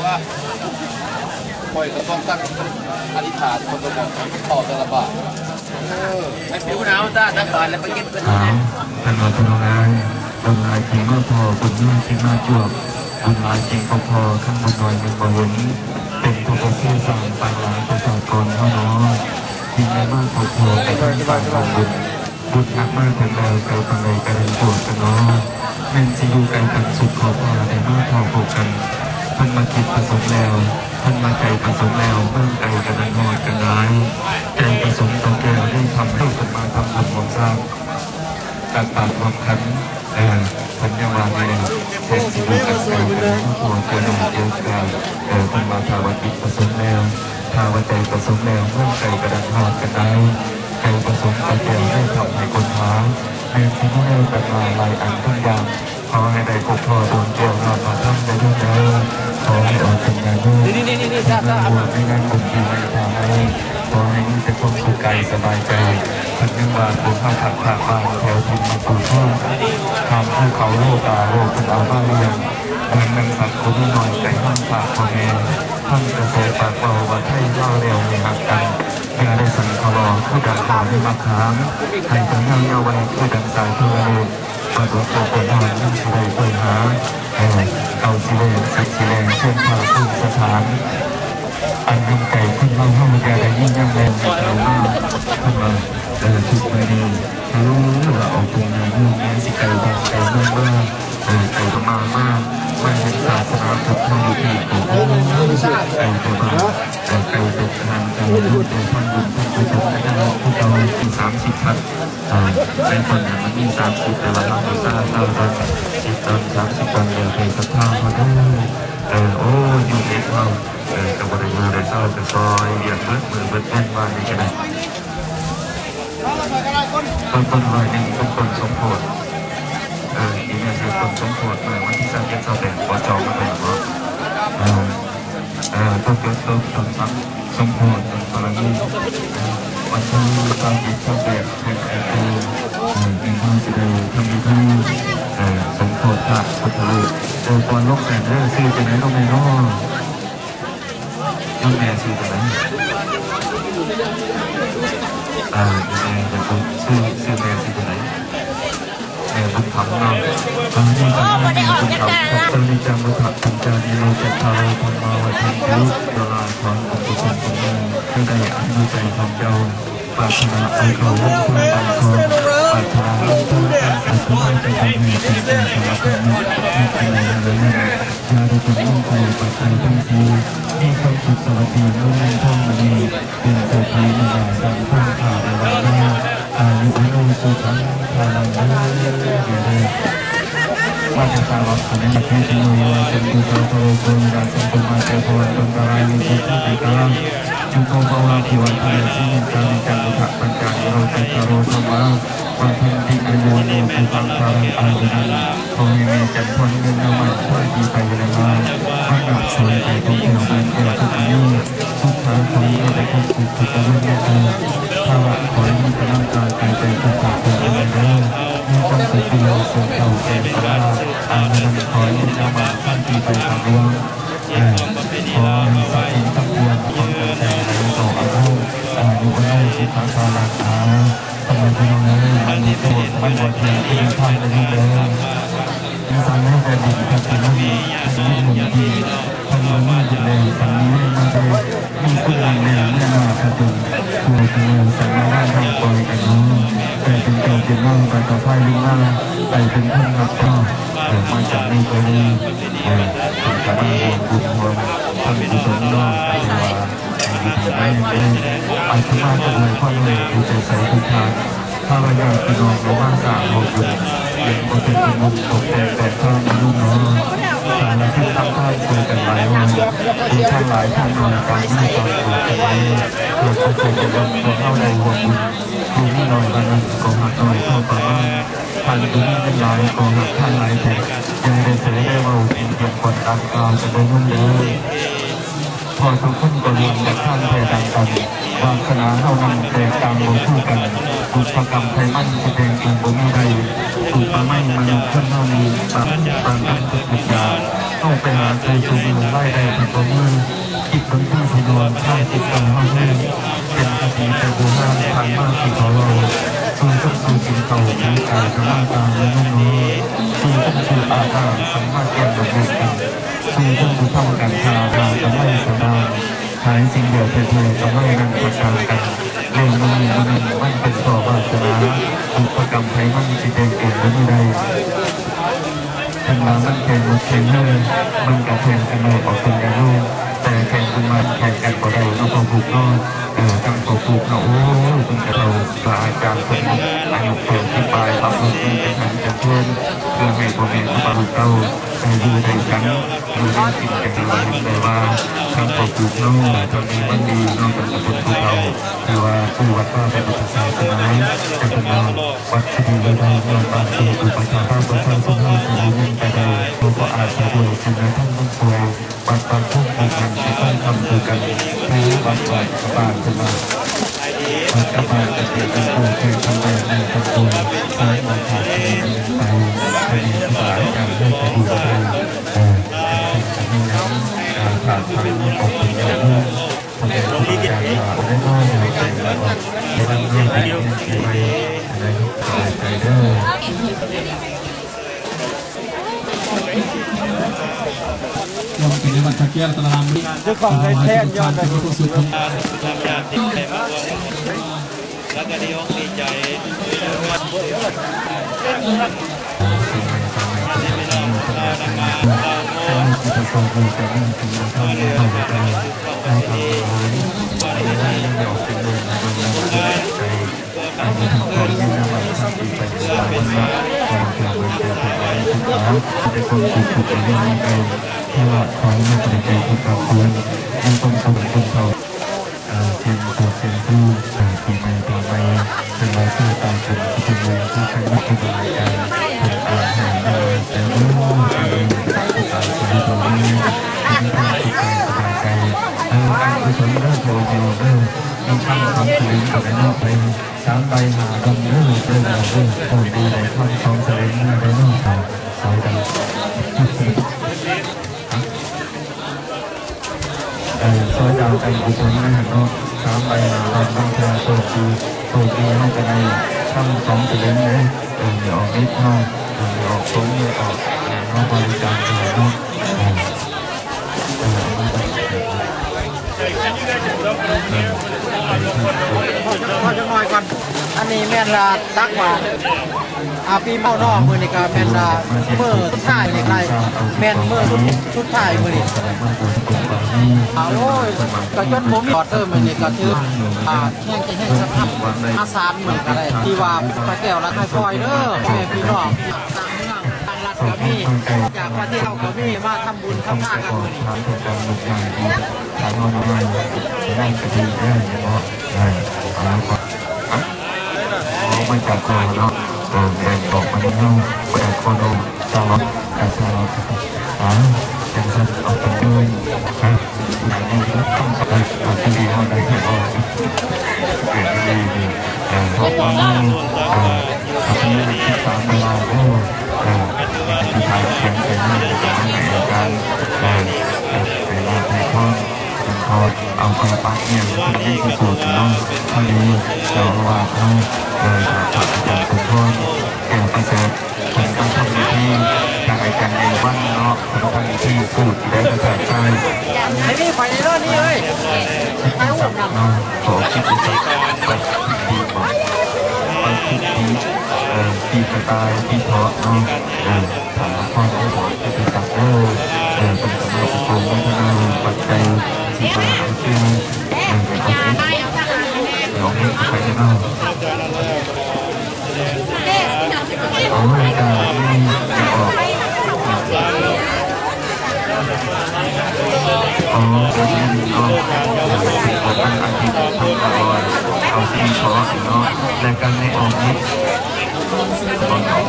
ว่าคอยก็ต้องตั้งอธิษฐานคนก็บอกต่อตลบาทให้ผิวหนาวจ้าทั้งบานแล้วไปกินกันนะท่านมาทำงานบุญลายจริงก็พอบุญยิ่งจริงมาจวบบุญลายจริงก็พอข้างบนหน่อยหนึ่งมาเห็นเป็นตัวประเทศสามไปหลังประชากรเท่าน้อยจริงมากพอแต่ท่านฝ่ายของบุญบุญนักมากถึงแล้วไกลทางใดไกลปวดกันน้อยแม่นจะอยู่ไกลกันสุดขอพาในมากพอพบกันท่านมาจิตประสงค์แล้วท่านมาใจประสงค์แล้วเมื่อไกลกันนั้นหอดกันร้ายใจประสงค์ต้องแก้ได้ทำให้คนมาทำบุญของสร้างการปากความขันพันยาวาเนี่ยแทนสิบุกันเก่ากันผู้พอเจอหนุ่มเจอกาคนมาทาวจิตประสงค์แล้วทาวใจประสงค์แล้วเมื่อไกลกันนั้นหอดกันได้ใจประสงค์ใจแก้ได้ทำให้คนท้าเดินที่นี่ได้กันมาลายอันทุกอย่างขอให้ได้พบพ่อดวงเกี่ยวเราต่อท่านได้ด้วยนะขอให้ออกจากงานด้วยทำงานบวชในงานบุญที่ไม่ทำให้ขอให้มีแต่ความสุขใจสบายใจพันยังบาทบุญข้าถักผ่าบางแถวทิมมาปู่พ่อทำให้เขาโลตาโลเป็นเอาบ้างเรียงเหมือนนังสัตว์คนหน่อยใจห้ามฝากพ่อแม่ท่านจะเสยปากเบาว่าให้เล่าเร็วมีหักกันอย่าได้สั่งขลอผู้ดังขอให้มาค้างให้จะเงาเงาไว้ผู้ดังสายเพื่อเร็วมาดูตัวคนอ่อนยิ่งสิได้เปิดหาเอาสิเลสักสิเลเชื่อมพาขึ้นสถานอันยิ่งไก่ขึ้นเล่าห้องแกได้ยิ่งยังแรงมีเราหน้าขึ้นมาทุกไม่ดีรู้ว่าเอาตรงในเรื่องนี้สิไก่บางไก่เมื่อไก่ประมาณมากไม่เห็นศาสนาพุทธอยู่ที่ตัวไก่ตัวมาไก่ตัวทางไก่รุ่นตัวพันรุ่นพันตัวจบไก่ผู้เก่าที่30 พันในคนเนี่ยมันมี30แต่ละเราไม่ทราบเราตอน10 ตอน30 ตอนเดียวเคยสักท่าเขาด้วยโอ้อยู่ในเขากับบริวารได้เศร้าจะซอยเหยียบมือเบิ้ลต้นมาอย่างไรต้นลอยหนึ่งต้นสมโพธิอีกอย่างคือต้นสมโพธิเมื่อวันที่31 ปจมาเป็นว่าต้นสมโพธิตอนนี้วันที่31เป็นไอ้ตัวอีกห้าสิบเดือนทำดีที่สมโพธิพระพุทธรูปก่อนลบแสนเรื่องซื้อจะไหนลงในน้องแม่ซื้อจะไหนแม่จะซื้อแม่ซื้อจะไหนแม่บุญธรรมเราตอนนี้ตอนนี้บุญธรรมตอนนี้จำบุญธรรมทำจาดีเราจะทาเราทำมาวันที่รู้เวลาของของบุญธรรมของแม่เพื่อได้อันดูใจของเจ้าปรารถนาเอาเขาเล่นเพื่อนบังคอปรารถนาเล่นเพื่อนการสัตว์ให้ใจดีเป็นใจสารพัดนึกไม่เป็นไรเลยยาได้เป็นร่างกายปัจจัยทั้งทีมีความสุขสวัสดีเมื่อเล่นท่องมันดีเป็นเศรษฐีในอย่างดังท่องข่าวในวันนี้อายุอนุสุขังพลังเลื่อยเลยว่าจะสาวคนนี้ที่ที่มีว่าจะดูตัวโตคนดังสมบูรณ์มาเจอคนตรงกลางมีที่ที่กลางจุโกภาวะที่วันที่สิ่งการในการบุคปัญญาเราจะกระโดดเข้ามาวันที่ที่อายุเรียนผู้ฟังพาราอายุนั้นคงมีจันทร์เงินน้ำมันช่วยดีไปเลยมาวันหนักสวยใจของเที่ยวเป็นเกี่ยวกับนี้ทุกทางของเราได้ควบคุมทุกเรื่องได้ภาวะขอให้มีกำลังกายใจทุกข์ตัวเองได้มีความสุขเดียวสุขเก่าแก่สลาอาณาขอให้น้ำมันสั้นปีไปทางดวงขอให้สักสิ่งทั้งปวงของใจในต่ออายุอยู่บนโลกที่ทางฟ้าราคาทำไมพี่น้องนั้นมันมีโทษมันหมดเพียงที่มีท่านในยุคเลยมีสารให้แต่ดิบแค่เป็นลูกดีหมุนดีทำมันไม่หยุดเลยสันนี้มันจะมีคุณงามเลยไม่น่าสะดุดช่วยกันเลยสัญญาทางปล่อยกันน้องแต่เป็นเจ้าเป็นน้องกันต่อไปลุงหน้าไปเป็นผู้นับข้ามาจากนี้ไปเลยเป็นการห่วงบุญห่วงท่านกุศลน้องแต่ว่าอยู่ที่ไหนเลยไปทำงานก็เลยพ่อเลยผู้ใจใสทุกทางถ้าเราอยากไปนอนเราบ้านสามเราอยู่ยังก็เป็นมุกตกแต่ข้างลูกน้องสารที่ตั้งท่าคุยกันหลายวันคุณท่านหลายท่านนอนกลางหน้าตอนคุยกันไว้เราก็เคยจะลงตัวเข้าในหัวบุญดูที่นอนกันนั้นก็หักหน่อยเข้าไปว่าท่านดูนี่เป็นหลายก็หักท่านหลายแต่ยังได้เสด็จได้เราเป็นเพียงคนตามกาวจะได้ยุ่งเลยพอทุกคนก็เรียนจากท่านแผ่ดังกัน วาสนาเท่านั้นแต่กลางบ่คู่กันบุพกรรมไทยมั่นแสดงองค์บ่มีใดถูกปะไม่มนุษย์เพื่อนเท่านี้ปางกันทุกอย่างเข้าไปหาใจชูมือไล่ใดเป็นตัวมือคิดคนที่พยวนท่าติดกันห้องแม่เป็นคดีแต่โบราณทางมากที่เขาเราคือต้องสู่จินเก่าผีกายกำลังตามและนุ่มน้อยคือต้องสู่อาฆาตสัมมาแก้มดอกบัวคือต้องดูท่องกันชาดาจะไม่สดาหายสิ่งเดียวเธอจะไม่นั่งประการกันเรื่องมันเป็นต่อวาสนาบุพกรรมไทยมันสิเดงเก่งไม่ได้ถึงมามันแข่งมันแข่งเลยมันกระแข่งกันเลยออกเป็นกันลูกแต่แข่งกันมันแข่งกันบ่ได้เราต้องผูกนอกตั้งตัวผูกเราโอ้คุณกระเราปลายการคนอายุเพิ่มขึ้นไปปรับลดเป็นทางจะเพิ่มเพื่อให้ตัวเองปรับเต้าอยู่ในชั้นอยู่ในสิ่งกันเราเห็นได้ว่าทั้งตัวผูกนอกตอนนี้มันดีนอกจากคนผูกเราแต่ว่าผู้วัดว่าเป็นอุปสรรคไหนจะเป็นวัดที่ดีได้เมื่อบางทีอุปสรรคประชาชนเราจะยิ่งไปได้เราก็อาจจะด้วยสิ่งนั้นท่านต้องช่วยบางพวกมีการที่ต้องทำคือกันให้บางฝ่ายกบาลจะมามันกบาลจะเกิดเป็นผู้เคยทำได้ในคนตัวซ้ายมาขาดที่มีไปให้มีสบายการให้ไปดูได้เป็นสิ่งที่นั้นขาดทางนี้ออกเป็นอย่างนี้ทำให้ผู้การขาดได้น้อยในใจเราในเรื่องที่ดีไปในใจเด้อyang kini macam kian telah ambil. Jepang saya cek yang ada di susu. แล้วก็ดีอกดีใจเป็นคนถูกๆอย่างนี้เองที่ว่าของไม่เป็นใจที่เขาควรยังต้องส่งคนเขาเช่นตัวเช่นผู้ปีใหม่เป็นไรที่ตามเป็นที่เป็นเลยที่ใช้ไม่เป็นรายการเป็นอาหารแต่เมื่อเป็นตามชีวิตตัวนี้ที่ทำที่ใจสบายใจการกุศลเริ่มโตเร็วเริ่มมีช่างสองสลึงกับนอกไป3 ใบหาดำเริ่มโอ้ดีเลยท่อน2 สลึงได้นอกต่อสอยกันซอยดาวใจกุศลนะครับเนาะ3 ใบหาดำบางทีโตดีนอกจากนั้นช่าง2 สลึงนะเดี๋ยวออกนิดนอกเดี๋ยวออกตรงเดี๋ยวออกนอกบริการเดี๋ยวเนาะพอจะน้อยก่อนอันนี้แม่นลาตักว่าปีเมานอกมือนี่ก็แม่นลาเมื่อสุดท้ายนี่ไรแม่นเมื่อสุดท้ายมือนี่โอ้ยก็จนผมมีออเดอร์มือนี่ก็คือแห้งจะแห้งสภาพอาสามเหมือนกันเลยที่ว่าปลาแก้วและไข่พลอยเด้อแม่พี่น้องต่างเมืองต่างรัฐก็มีจากประเทศเราก็มีมาทำบุญทำทานกันมือนี่ทางเราหน่อยได้กระดิ่งได้เนาะไม่จับตัวเนาะแบ่งบอกมันเนาะแบ่งคนเอาสาวกระสาวจังสันเอาไปด้วยครับอย่างนี้ต้องใส่เอาที่ดีเอาได้ให้ออกเกิดดีดีเพราะว่าเอาที่ที่3 เวลาโอ้ที่ทายเขียนเป็นในการไปลาไปท่องพอเอาไปปักเนี่ยเป็นที่สุดเนาะเท่านี้เราว่าเขาถัดจากสมพรแก่ประเสริฐคนต้องทำที่ทางไอ้กันในบ้านเนาะคนต้องที่สูตรได้ภาษาใต้ไอ้นี่ไปในรถนี่เลยไอ้หัวหนักขอคิดดูสักแบบดีบอกมันคิดดีที่กระต่ายที่เพาะเนาะถามพ่อไม่บอกที่เป็นสักเป็นสำหรับคนไม่ทำปัจจัยที่มาเอาเชื่อเดี๋ยวให้ใครจะเล่าเอารายการที่จะออกวันนี้ก็เป็นวันอาทิตย์ทำอร่อยเอาที่ขอเนาะรายการในออกนี้ตอนออก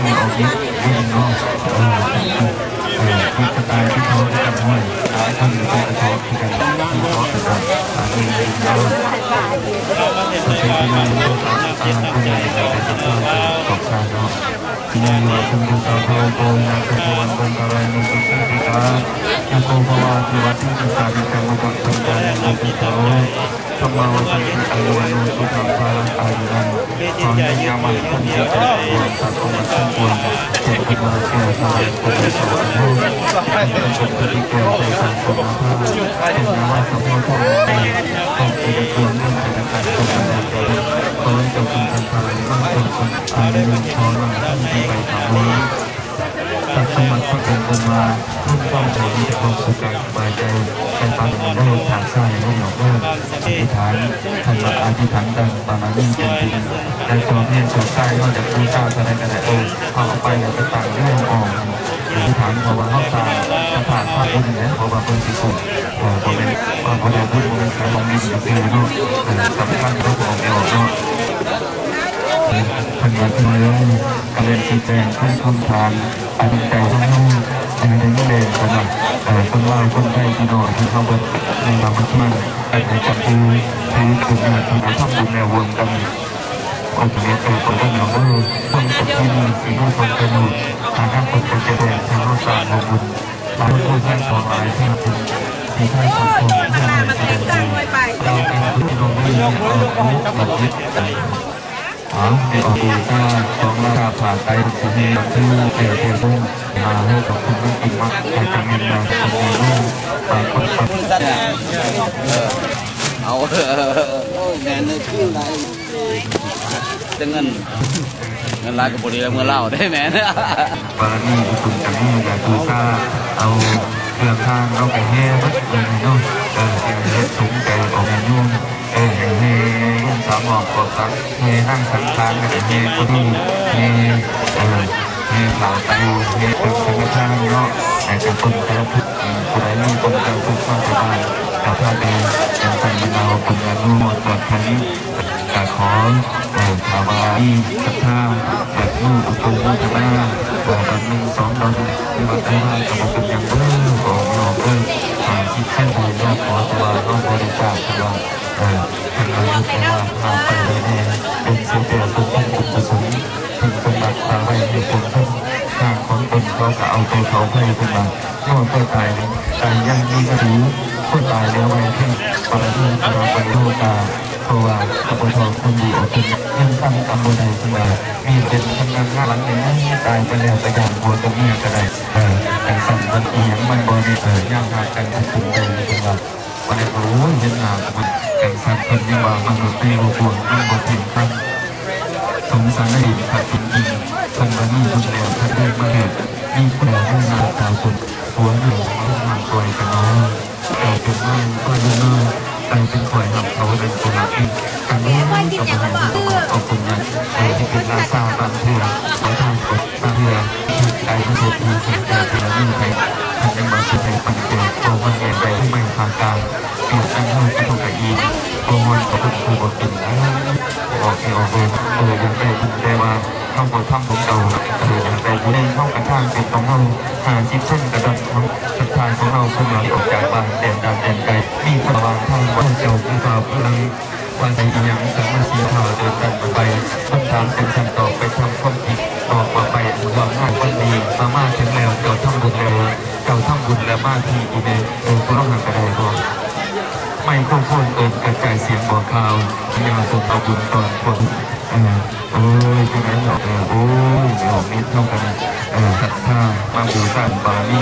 มีออกนี้วิ่งเนาะ ที่กระต่ายที่เขาที่กันห้อยท่านเป็นกระทบที่กันที่เขาเป็นแบบนี้เราจะใช้ที่นั่งรถที่ใหญ่ในประเทศไทยตกใจเนาะที่ยังอยู่คุณดูตาโตโกยาขบวนบนตะไลนุสุขีติกายังโกภวะที่วัดที่สาธิตมุขสังฆานุปิโตธรรมาวสันติอายุวันุสุขังภาลังอายุนันขอให้ยามันขึ้นเยอะเลยสัตว์มันขึ้นบนเจ็บขึ้นมาเชื่อสายคนในสวรรค์โลกเป็นคนปฏิเกิดในสังคมภาพเป็นนามสมมติของใครต้องเป็นเพื่อนเรื่องเป็นการคนในใจขอให้เจ้าคุณเป็นพลังมั่นคงคนอายุนันขอหลังท่านที่ไปทำนี้ตัดสมัติพระองค์มาทุ่มต้องใจมีความสุขกายสบายใจในปานได้ทางซ้ายไม่หยอกเลิกอธิษฐานท่านอธิษฐานดังปานานิ่งเป็นจริงในตัวเพียรสุดใต้ก็จะพูดเจ้าแสดงกันแต่เข้าไปจะต่างเรื่องออกอธิษฐานเพราะว่าเข้าตาจะผ่านภาคบุญเนี่ยเพราะว่าเป็นที่สุดเพราะเป็นความพอดีบุญมันใช้ลงดินกับเรือเนาะสำคัญก็ของเอวเนาะท่านมาที่เรื่องการเรียนชี้แจงขึ้นคำถามอธิใจต้องนุ่งยังได้ไม่เล่นขนาดคนเล่าคนไทยที่โดนที่เขาเป็นในบางมันในจับมือที่กลุ่มงานที่ทำบุญแนววงกันคนนี้คนก็เหนียวมือคนกับที่มีสิ่งที่คนกระดูกทางด้านคนเป็นเจริญทางโลกศาสตร์บุญบางคนท่านสอนหลายที่เป็นที่ท่านสอนคนที่ไม่เจริญเราเป็นผู้ที่ลงมือเอาหลักยึดใจในออกดูซ่าของราชาผ่าไตสุนีที่เกี่ยวกับรุ่งมาให้กับคนรุ่งกินมักใครจะมีมาคนมีรุ่งบางคนตัดเอาแม่นึกขึ้นไรจะเงินร้ายกับบริเวณเมื่อเล่าได้แม่เนี่ยบารมีคุณจังนี่อยากดูซ่าเอาเครื่องทางเอาไปแห่วัดเลยเนาะเฮ็ดสูงใจออกมายุ่งเฮ่ยุ่งสามหอกกดซักเฮ่นั่งสังขารกันเฮ่ก็ดีเฮ่ข่าวตายเฮ่เป็นสังฆทานเนาะแต่เป็นคนแต่ละทุกคนใดมีคนแต่ทุกข้างไปบ้านกับพระเดชยังสั่งบรรดาคนงานรู้หมดตรวจคันนี้กาขอชาวบ้านศรัทธาแบบนู้อุปโภคจะได้แบบหนึ่งสองเราที่วัดได้บ้านกับเป็นอย่างเบิ้ลของหลอกเบิ้ลที่ขั้นตอนเราขอตัวเราบริจาคตัวทางเราแต่ว่าทางไปได้แน่เป็นเสียเปรียบเป็นผู้กุศลถึงสมบัติตาไว้ให้คนท่านทางของตนเขาก็เอาตัวเขาให้ขึ้นมาเมื่อเพื่อตายยังมีกระดูคนตายแล้วไว้ที่ปรณีปรไปโลกาเพราะว่าขบวนทองคนดีอดทนยังตั้งตำบลใดขึ้นมามีเป็นทำงานหลังนี้ตายไปแล้วไปอย่างบัวตรงนี้ก็ได้แต่สั่งมันเอียงมันบริย่างหากันทันทีเลยขึ้นมาวันนี้รู้เห็นหน้ามันแต่สั่งคนยังว่ามันหลุดตีโลกวงมันบดถึงขั้นสงสารได้ขัดจริงๆคนวันนี้คนเดียวท่านได้มาเห็นมีแผลให้นาตาสุดหัวหนึ่งมันห่างตัวกันน้อยแต่เป็นน้อยก็ยังน้อยไปเป็นฝ่ายหักเขาเป็นคนละที่การนี้ต้องมาให้เอาคนนั้นที่เป็นราชาบางเถื่อขอทางกดบางเถื่อที่ใจที่สุดที่สุดแต่เป็นนี่ไปทำยังมาสุดในปัญเจโตมันเงินไปที่ไม่ทางการเปลี่ยนตั้งให้ที่ต้องไปอีกโตมันก็เป็นผู้บดถึงออกที่ออกเลยยังได้บุญได้ว่าข้าวบดข้าวผมเก่ายังได้บุญได้เข้ากระทั่งเป็นของเรา50 เส้นกระดับของสุดท้ายของเราเพื่อออกจากบ้านเด่นการเด่นไกลมีพลังทางวันเจ้าผู้ฝ่าพลังวันใดยังสามารถสีทาเดินกันไปคำถามเป็นคำตอบไปทำความผิดออกมาไปวางง่ายวันดีมาถึงแล้วเจ้าทำบุญแล้วเจ้าทำบุญแล้วมาที่อีเมลก็ต้องหันกระไดก่อนไม่โค่นกระจายเสียงบอกข่าวยังส่งเอาบุญตอนคนโอ้ยที่นั้นโอ้ยหลอกนิดเท่ากันศรัทธามาบูชาบาลี